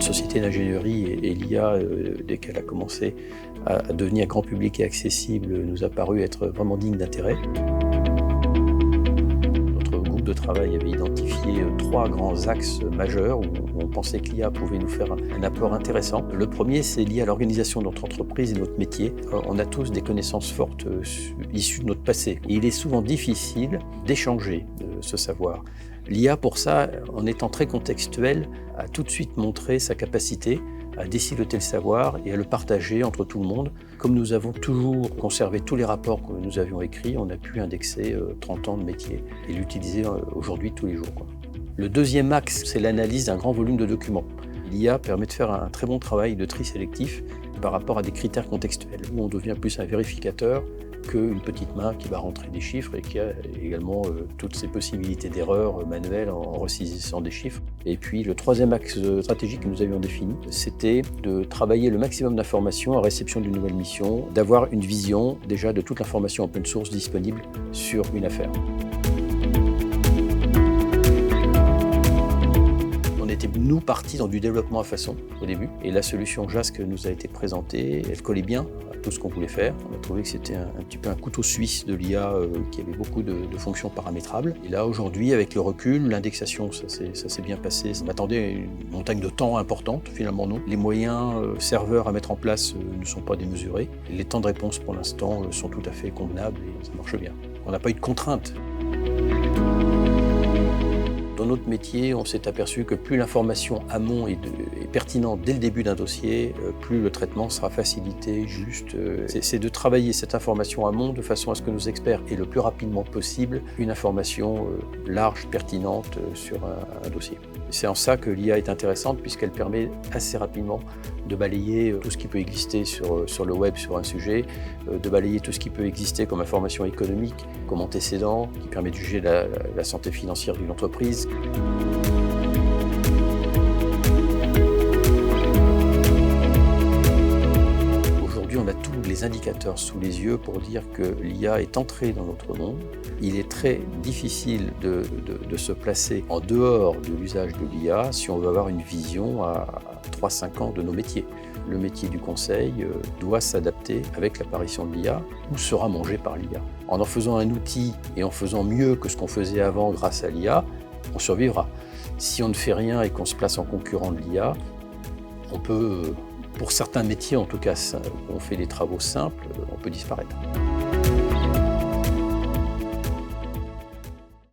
société d'ingénierie et l'IA, dès qu'elle a commencé à devenir grand public et accessible, nous a paru être vraiment digne d'intérêt. Notre groupe de travail avait identifié 3 grands axes majeurs où on pensait que l'IA pouvait nous faire un apport intéressant. Le premier, c'est lié à l'organisation de notre entreprise et notre métier. On a tous des connaissances fortes issues de notre passé. Et il est souvent difficile d'échanger ce savoir. L'IA, pour ça, en étant très contextuelle, a tout de suite montré sa capacité à déciloter le savoir et à le partager entre tout le monde. Comme nous avons toujours conservé tous les rapports que nous avions écrits, on a pu indexer 30 ans de métier et l'utiliser aujourd'hui tous les jours. Le deuxième axe, c'est l'analyse d'un grand volume de documents. L'IA permet de faire un très bon travail de tri sélectif par rapport à des critères contextuels, où on devient plus un vérificateur qu'une petite main qui va rentrer des chiffres et qui a également toutes ces possibilités d'erreurs manuelles en ressaisissant des chiffres. Et puis le troisième axe stratégique que nous avions défini, c'était de travailler le maximum d'informations à réception d'une nouvelle mission, d'avoir une vision déjà de toute l'information open source disponible sur une affaire. On était, nous, partis dans du développement à façon au début, et la solution JASC nous a été présentée, elle collait bien à tout ce qu'on voulait faire. On a trouvé que c'était un petit peu un couteau suisse de l'IA qui avait beaucoup de fonctions paramétrables. Et là, aujourd'hui, avec le recul, l'indexation, ça s'est bien passé. On attendait à une montagne de temps importante, finalement non. Les moyens serveurs à mettre en place ne sont pas démesurés. Les temps de réponse, pour l'instant, sont tout à fait convenables et ça marche bien. On n'a pas eu de contraintes. Dans notre métier, on s'est aperçu que plus l'information amont est pertinente dès le début d'un dossier, plus le traitement sera facilité, juste. C'est de travailler cette information amont de façon à ce que nos experts aient le plus rapidement possible une information large, pertinente sur un dossier. C'est en ça que l'IA est intéressante puisqu'elle permet assez rapidement de balayer tout ce qui peut exister sur le web sur un sujet, de balayer tout ce qui peut exister comme information économique, comme antécédent, qui permet de juger la santé financière d'une entreprise. Aujourd'hui, on a tous les indicateurs sous les yeux pour dire que l'IA est entrée dans notre monde. Il est très difficile de se placer en dehors de l'usage de l'IA si on veut avoir une vision à 3-5 ans de nos métiers. Le métier du conseil doit s'adapter avec l'apparition de l'IA ou sera mangé par l'IA. En faisant un outil et en faisant mieux que ce qu'on faisait avant grâce à l'IA, on survivra. Si on ne fait rien et qu'on se place en concurrent de l'IA, on peut, pour certains métiers en tout cas, où on fait des travaux simples, on peut disparaître.